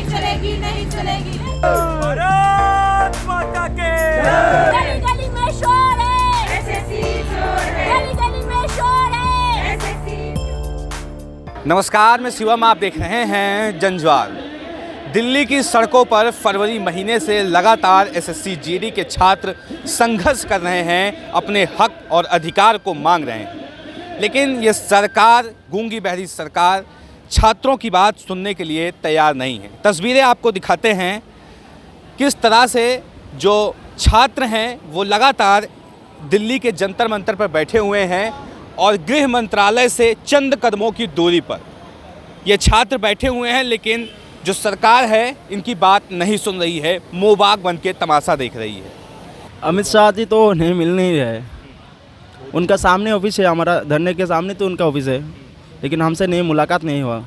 चलेगी नहीं चलेगी। भारत माता के गली गली में शोर है, एसएससी शोर है, गली गली में शोर है, एसएससी। नमस्कार, मैं शिवम, आप देख रहे हैं जनज्वार। दिल्ली की सड़कों पर फरवरी महीने से लगातार एसएससी जीडी के छात्र संघर्ष कर रहे हैं, अपने हक और अधिकार को मांग रहे हैं। लेकिन ये सरकार, गूंगी बहरी सरकार, छात्रों की बात सुनने के लिए तैयार नहीं है। तस्वीरें आपको दिखाते हैं किस तरह से जो छात्र हैं वो लगातार दिल्ली के जंतर मंतर पर बैठे हुए हैं और गृह मंत्रालय से चंद कदमों की दूरी पर ये छात्र बैठे हुए हैं, लेकिन जो सरकार है इनकी बात नहीं सुन रही है, मोबाग बन के तमाशा देख रही है। अमित शाह जी तो नहीं मिल नहीं रहे। उनका सामने ऑफिस है, हमारा धरने के सामने तो उनका ऑफिस है, लेकिन हमसे नहीं मुलाकात नहीं हुआ।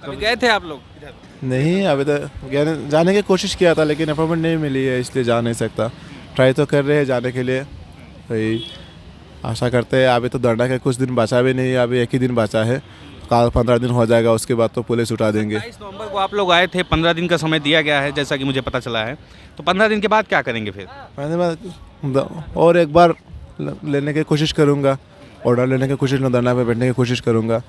कभी गए थे आप लोग इधर? नहीं, अभी तक जाने की कोशिश किया था लेकिन अपॉइंटमेंट नहीं मिली है, इसलिए जा नहीं सकता। ट्राई तो कर रहे हैं जाने के लिए, वही आशा करते हैं। अभी तो धरना के कुछ दिन बचा भी नहीं, अभी एक ही दिन बचा है। कल 15 दिन हो जाएगा, उसके बाद तो पुलिस उठा देंगे। 22 नवंबर को आप लोग आए थे, 15 दिन का समय दिया गया है जैसा कि मुझे पता चला है। तो 15 दिन के बाद क्या करेंगे फिर? और एक बार लेने की कोशिश करूँगा, ऑर्डर लेने की कोशिश, धरना पे बैठने की कोशिश करूँगा।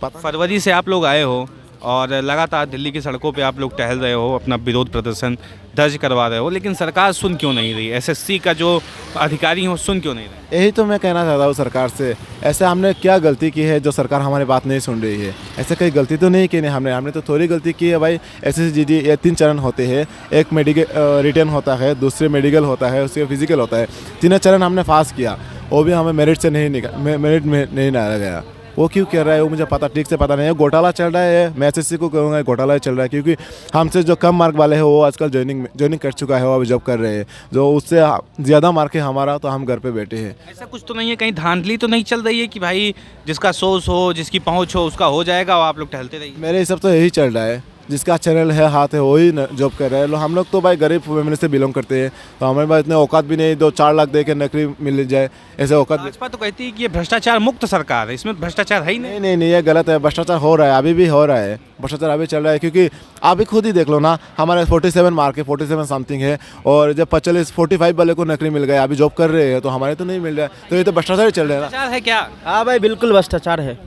फरवरी से आप लोग आए हो और लगातार दिल्ली की सड़कों पे आप लोग टहल रहे हो, अपना विरोध प्रदर्शन दर्ज करवा रहे हो, लेकिन सरकार सुन क्यों नहीं रही? एसएससी का जो अधिकारी हो सुन क्यों नहीं रहे? यही तो मैं कहना चाहता हूँ सरकार से। ऐसे हमने क्या गलती की है जो सरकार हमारी बात नहीं सुन रही है? ऐसे कोई गलती तो नहीं की नहीं हमने तो थोड़ी गलती की है भाई। एसएससी जीडी ये 3 चरण होते हैं, एक मेडिकल रिटर्न होता है, दूसरे मेडिकल होता है, उसके फिजिकल होता है। 3 चरण हमने पास किया, वो भी हमें मेरिट से नहीं मेरिट में नहीं डाला गया। वो क्यों कह रहा है वो मुझे पता ठीक से पता नहीं है। घोटाला चल रहा है, मैं एसएससी को कहूँगा घोटाला चल रहा है, क्योंकि हमसे जो कम मार्क वाले हैं वो आजकल ज्वाइनिंग कर चुका है, वो अभी जॉब कर रहे हैं। जो उससे ज़्यादा मार्क है हमारा, तो हम घर पे बैठे हैं। ऐसा कुछ तो नहीं है, कहीं धांधली तो नहीं चल रही है कि भाई जिसका सोर्स हो, जिसकी पहुंच हो, उसका हो जाएगा और आप लोग टहलते रहिए? मेरे हिसाब से यही चल रहा है, जिसका चैनल है, हाथ है, वही जॉब कर रहे हैं। हम लोग तो भाई गरीब फैमिली से बिलोंग करते हैं, तो हमारे पास इतने औकात भी नहीं 2-4 लाख दे के नौकरी मिल जाए, ऐसे औकात। भाजपा तो कहती है कि ये भ्रष्टाचार मुक्त सरकार है, इसमें भ्रष्टाचार है ही नहीं। नहीं, ये गलत है। भ्रष्टाचार हो रहा है, अभी भी हो रहा है, भ्रष्टाचार अभी चल रहा है। क्योंकि आप भी खुद ही देख लो ना, हमारे 47 मार्क है, 47 समथिंग है, और जब 45 वाले को नौकरी मिल गया, अभी जॉब कर रहे हैं, तो हमारे तो नहीं मिल रहा है। तो ये तो भ्रष्टाचार ही चल रहा है ना। भ्रष्टाचार है क्या? हाँ भाई, बिल्कुल भ्रष्टाचार है।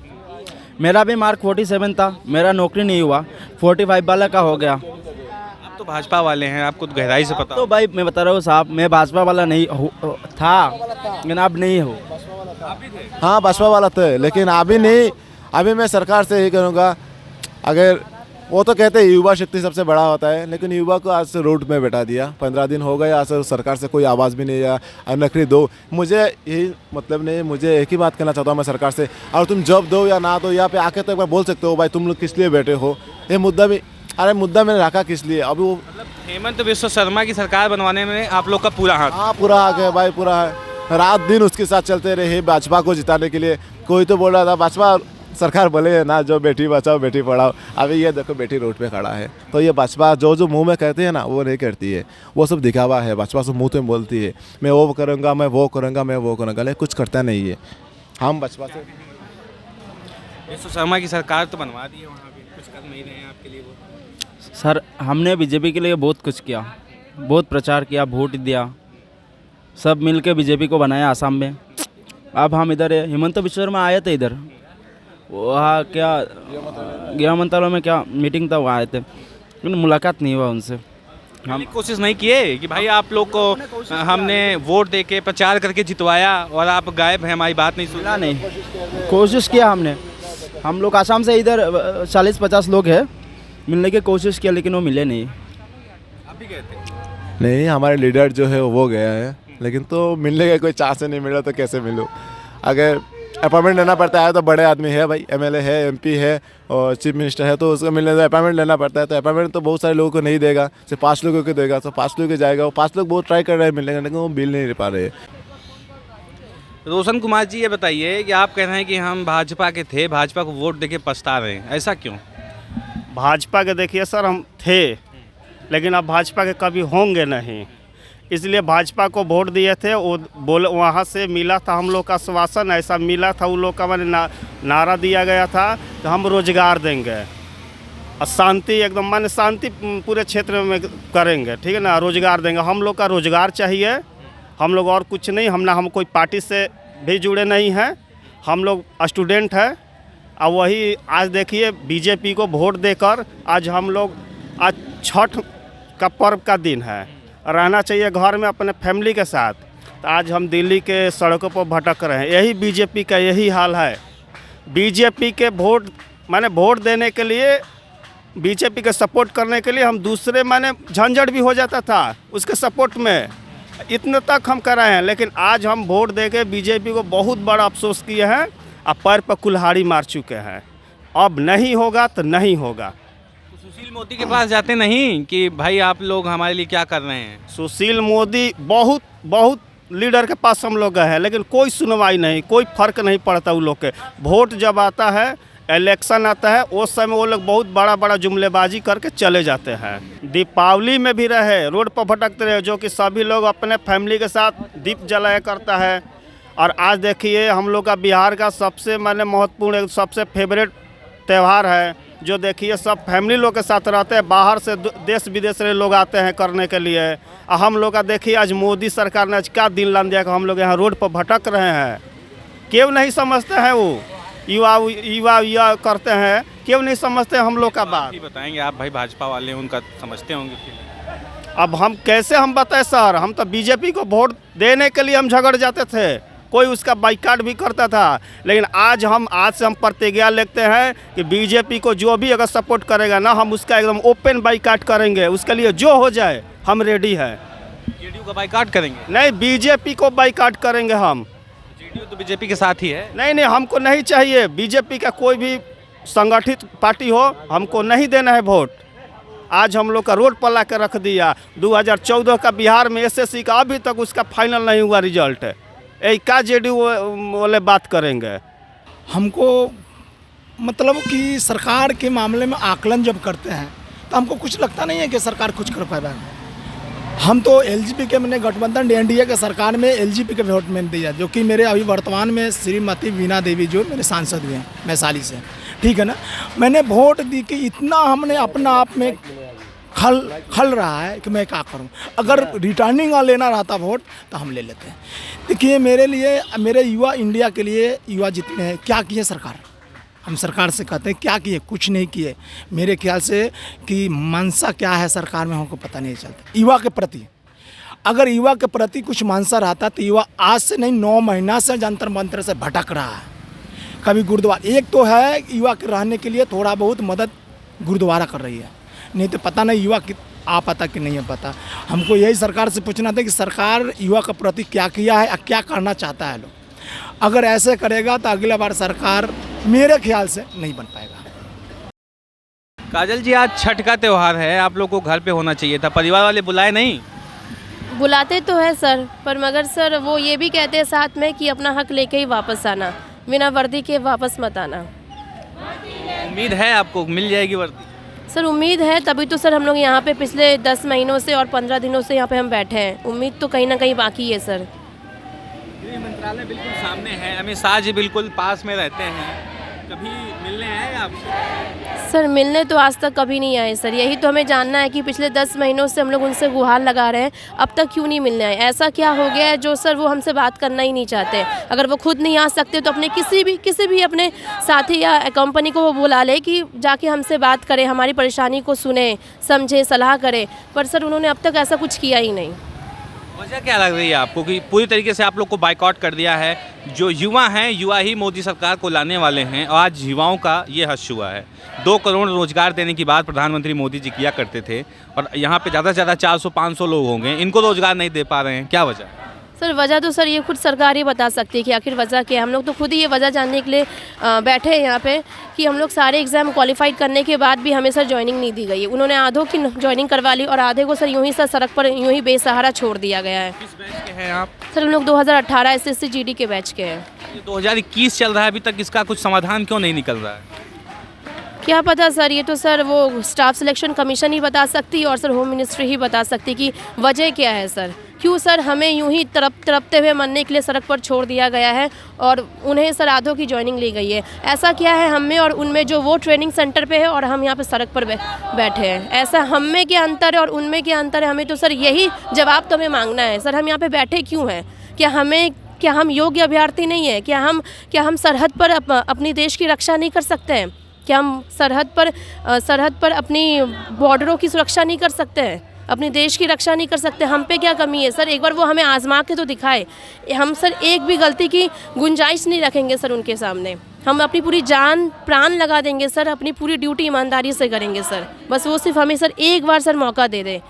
मेरा भी मार्क 47 था, मेरा नौकरी नहीं हुआ, 45 वाला का हो गया। आप तो भाजपा वाले हैं, आपको तो गहराई से पता। तो भाई मैं बता रहा हूँ साहब, मैं भाजपा वाला नहीं था, लेकिन अब नहीं हो। हाँ, भाजपा वाला तो है, लेकिन अभी नहीं। अभी मैं सरकार से यही करूँगा, अगर वो तो कहते हैं युवा शक्ति सबसे बड़ा होता है, लेकिन युवा को आज से रोड में बैठा दिया। 15 दिन हो गए, आज से सरकार से कोई आवाज़ भी नहीं आया। नौकरी दो, मुझे यही मतलब नहीं, मुझे एक ही बात कहना चाहता हूँ मैं सरकार से, और तुम जॉब दो या ना दो, यहाँ पे आके तो एक बार बोल सकते हो भाई तुम लोग किस लिए बैठे हो। ये मुद्दा भी, अरे मुद्दा मैंने रखा किस लिए? अभी वो हेमंत बिस्वा शर्मा की सरकार बनवाने में आप लोग का पूरा हाथ। हाँ, पूरा हक है भाई, पूरा है। रात दिन उसके साथ चलते रहे भाजपा को जिताने के लिए। कोई तो बोल रहा था भाजपा सरकार बोले है ना, जो बेटी बचाओ बेटी पढ़ाओ। अभी ये देखो बेटी रोड पे खड़ा है। तो ये भाजपा जो मुंह में कहते हैं ना, वो नहीं करती है, वो सब दिखावा है। भाजपा सब मुंह में बोलती है मैं वो करूँगा, मैं वो करूँगा, मैं वो करूँगा, लेकिन कुछ करता नहीं है। हम भाजपा से बिस्वा शर्मा की सरकार तो बनवा दी है, वहाँ पे कुछ कर नहीं रहे हैं आपके लिए वो। सर, हमने बीजेपी के लिए बहुत कुछ किया, बहुत प्रचार किया, वोट दिया, सब मिल के बीजेपी को बनाया आसाम में। अब हम इधर है, हिमंत बिस्वा शर्मा आए थे इधर, वहाँ क्या गृह मंत्रालय में क्या मीटिंग था, वहाँ आए थे, लेकिन मुलाकात नहीं हुआ उनसे। हम कोशिश नहीं किए कि भाई आप लोग को हमने वोट दे के प्रचार करके जितवाया और आप गायब हैं, हमारी बात नहीं सुना? नहीं, कोशिश किया हमने। हम लोग आसाम से इधर 40-50 लोग हैं, मिलने की कोशिश किया, लेकिन वो मिले नहीं। आप भी गए थे? नहीं, हमारे लीडर जो है वो गया है, लेकिन तो मिलने का कोई चांस नहीं मिला, तो कैसे मिलूँ? अगर अपॉइंटमेंट लेना पड़ता है तो बड़े आदमी है भाई, एमएलए है, एमपी है और चीफ मिनिस्टर है, तो उसको मिलने से अपॉइंटमेंट लेना पड़ता है। तो अपॉइंटमेंट तो बहुत सारे लोगों को नहीं देगा, सिर्फ 5 लोगों को देगा, तो 5 लोगों को जाएगा। वो 5 लोग बहुत ट्राई कर रहे हैं मिलने का, लेकिन वो मिल नहीं पा रहे। रोशन कुमार जी, ये बताइए कि आप कह रहे हैं कि हम भाजपा के थे, भाजपा को वोट देके पछता रहे हैं, ऐसा क्यों? भाजपा के देखिए सर, हम थे, लेकिन अब भाजपा के कभी होंगे नहीं, इसलिए भाजपा को वोट दिए थे। वो बोल वहाँ से मिला था हम लोग का आश्वासन, ऐसा मिला था उन लोग का, मैंने नारा दिया गया था कि हम रोजगार देंगे। और शांति एकदम माने शांति पूरे क्षेत्र में करेंगे, ठीक है ना। रोजगार देंगे, हम लोग का रोजगार चाहिए, हम लोग और कुछ नहीं। हम कोई पार्टी से भी जुड़े नहीं हैं, हम लोग स्टूडेंट हैं। और वही आज देखिए बीजेपी को वोट देकर आज हम लोग, आज छठ का पर्व का दिन है, रहना चाहिए घर में अपने फैमिली के साथ। तो आज हम दिल्ली के सड़कों पर भटक रहे हैं, यही बीजेपी का यही हाल है। बीजेपी के वोट माने वोट देने के लिए, बीजेपी के सपोर्ट करने के लिए हम दूसरे माने झंझट भी हो जाता था उसके सपोर्ट में, इतने तक हम कर रहे हैं। लेकिन आज हम वोट देके बीजेपी को बहुत बड़ा अफसोस किए हैं और पैर पर कुल्हाड़ी मार चुके हैं। अब नहीं होगा तो नहीं होगा। सुशील मोदी के पास जाते नहीं कि भाई आप लोग हमारे लिए क्या कर रहे हैं? सुशील मोदी बहुत लीडर के पास हम लोग गए हैं, लेकिन कोई सुनवाई नहीं, कोई फर्क नहीं पड़ता उन लोग के। वोट जब आता है, इलेक्शन आता है, उस समय वो लोग बहुत बड़ा जुमलेबाजी करके चले जाते हैं। दीपावली में भी रहे, रोड पर भटकते रहे, जो कि सभी लोग अपने फैमिली के साथ दीप जलाया करता है। और आज देखिए हम लोग का बिहार का सबसे माने महत्वपूर्ण, सबसे फेवरेट त्यौहार है, जो देखिए सब फैमिली लोग के साथ रहते हैं। बाहर से देश विदेश से लोग आते हैं करने के लिए। हम लोग का देखिए आज मोदी सरकार ने आज क्या दिन लान दिया कि हम लोग यहाँ रोड पर भटक रहे हैं। क्यों नहीं समझते हैं वो युवा करते हैं, क्यों नहीं समझते हम लोग का बात? बताएंगे आप, भाई भाजपा वाले उनका समझते होंगे। अब हम कैसे हम बताएं सर, हम तो बीजेपी को वोट देने के लिए हम झगड़ जाते थे, कोई उसका बाइकाट भी करता था। लेकिन आज से हम प्रतिज्ञा लेते हैं कि बीजेपी को जो भी अगर सपोर्ट करेगा ना, हम उसका एकदम ओपन बाइकाट करेंगे। उसके लिए जो हो जाए हम रेडी हैं। जेडीयू का बाइकाट करेंगे? नहीं, बीजेपी को बाइकाट करेंगे हम। जेडीयू तो बीजेपी के साथ ही है। नहीं, हमको नहीं चाहिए बीजेपी का कोई भी संगठित पार्टी हो, हमको नहीं देना है वोट। आज हम लोग का रोड पर ला कर रख दिया। 2014 का बिहार में एसएससी का अभी तक उसका फाइनल नहीं हुआ रिजल्ट। क्या जेडीयू वाले बात करेंगे? हमको मतलब कि सरकार के मामले में आकलन जब करते हैं तो हमको कुछ लगता नहीं है कि सरकार कुछ कर पाएगा। हम तो एलजेपी के मैंने गठबंधन एनडीए के सरकार में एलजेपी के वोट मैंने दिया, जो कि मेरे अभी वर्तमान में श्रीमती वीणा देवी जो मेरे सांसद हुए हैं वैशाली से, ठीक है ना। मैंने वोट दी कि इतना हमने अपना आप में खल रहा है कि मैं क्या करूं। अगर रिटर्निंग लेना रहता वोट तो हम ले लेते हैं। देखिए मेरे लिए, मेरे युवा इंडिया के लिए युवा जितने हैं, क्या किए सरकार, हम सरकार से कहते हैं क्या किए, कुछ नहीं किए। मेरे ख्याल से कि मंशा क्या है सरकार में हमको पता नहीं चलता। युवा के प्रति अगर युवा के प्रति कुछ मंशा रहता तो युवा आज से नहीं 9 महीना से जंतर मंत्र से भटक रहा है। कभी गुरुद्वारा, एक तो है युवा के रहने के लिए थोड़ा बहुत मदद गुरुद्वारा कर रही है, नहीं तो पता नहीं युवा आ पाता कि नहीं है पता। हमको यही सरकार से पूछना था कि सरकार युवा के प्रति क्या किया है और क्या करना चाहता है लोग। अगर ऐसे करेगा तो अगला बार सरकार मेरे ख्याल से नहीं बन पाएगा। काजल जी, आज छठ का त्यौहार है, आप लोग को घर पे होना चाहिए था, परिवार वाले बुलाए नहीं? बुलाते तो है सर, पर मगर सर वो ये भी कहते हैं साथ में कि अपना हक लेके ही वापस आना, बिना वर्दी के वापस मत आना। उम्मीद है आपको मिल जाएगी वर्दी? सर उम्मीद है, तभी तो सर हम लोग यहाँ पे पिछले 10 महीनों से और 15 दिनों से यहाँ पे हम बैठे हैं। उम्मीद तो कहीं ना कहीं बाकी है सर। गृह मंत्रालय बिल्कुल सामने है, अमित शाह जी बिल्कुल पास में रहते हैं, कभी मिलने आए आपसे? सर मिलने तो आज तक कभी नहीं आए सर। यही तो हमें जानना है कि पिछले 10 महीनों से हम लोग उनसे गुहार लगा रहे हैं, अब तक क्यों नहीं मिलने आए? ऐसा क्या हो गया है जो सर वो हमसे बात करना ही नहीं चाहते? अगर वो खुद नहीं आ सकते तो अपने किसी भी अपने साथी या कंपनी को वो बुला ले कि जाके हमसे बात करे, हमारी परेशानी को सुने, समझे, सलाह करे। पर सर उन्होंने अब तक ऐसा कुछ किया ही नहीं। वजह क्या लग रही है आपको कि पूरी तरीके से आप लोग को बाइकआउट कर दिया है? जो युवा हैं, युवा ही मोदी सरकार को लाने वाले हैं, और आज युवाओं का ये हश्र हुआ है। 2 करोड़ रोजगार देने की बात प्रधानमंत्री मोदी जी किया करते थे, और यहाँ पे ज़्यादा से ज़्यादा 400-500 लोग होंगे, इनको रोजगार नहीं दे पा रहे हैं, क्या वजह? सर वजह तो सर ये खुद सरकार ही बता सकती है कि आखिर वजह क्या है। हम लोग तो खुद ही ये वजह जानने के लिए बैठे हैं यहाँ पे कि हम लोग सारे एग्ज़ाम क्वालिफाइड करने के बाद भी हमें सर ज्वाइनिंग नहीं दी गई है। उन्होंने आधों की ज्वाइनिंग करवा ली और आधे को सर यूँ ही सर सड़क पर यूँ ही बेसहारा छोड़ दिया गया है। किस बैच के हैं आप? सर हम लोग 2018 SSC GD के बैच के हैं। 2021 चल रहा है, अभी तक इसका कुछ समाधान क्यों नहीं निकल रहा है? क्या पता सर, ये तो सर वो स्टाफ सिलेक्शन कमीशन ही बता सकती है और सर होम मिनिस्ट्री ही बता सकती कि वजह क्या है सर। क्यों सर हमें यूं ही तड़पते हुए मरने के लिए सड़क पर छोड़ दिया गया है और उन्हें सर आधों की ज्वाइनिंग ली गई है। ऐसा क्या है हम में और उनमें जो वो ट्रेनिंग सेंटर पे है और हम यहाँ पे सड़क पर बैठे हैं? ऐसा हम में क्या अंतर है और उनमें क्या अंतर है? हमें तो सर यही जवाब तो हमें मांगना है सर। हम यहाँ पे बैठे क्यों हैं? क्या हम योग्य अभ्यर्थी नहीं है? क्या हम सरहद पर अपनी देश की रक्षा नहीं कर सकते हैं? क्या हम सरहद पर अपनी बॉर्डरों की सुरक्षा नहीं कर सकते हैं? अपने देश की रक्षा नहीं कर सकते? हम पे क्या कमी है सर? एक बार वो हमें आजमा के तो दिखाए। हम सर एक भी गलती की गुंजाइश नहीं रखेंगे सर उनके सामने। हम अपनी पूरी जान प्राण लगा देंगे सर, अपनी पूरी ड्यूटी ईमानदारी से करेंगे सर। बस वो सिर्फ हमें सर एक बार सर मौका दे दे।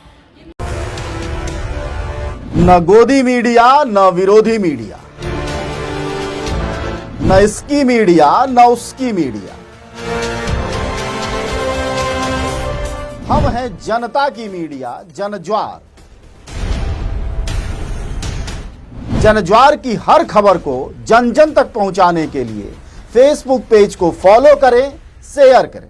न गोदी मीडिया न विरोधी मीडिया, न इसकी मीडिया न उसकी मीडिया, हम हैं जनता की मीडिया जनज्वार। जनज्वार की हर खबर को जन जन तक पहुंचाने के लिए फेसबुक पेज को फॉलो करें, शेयर करें।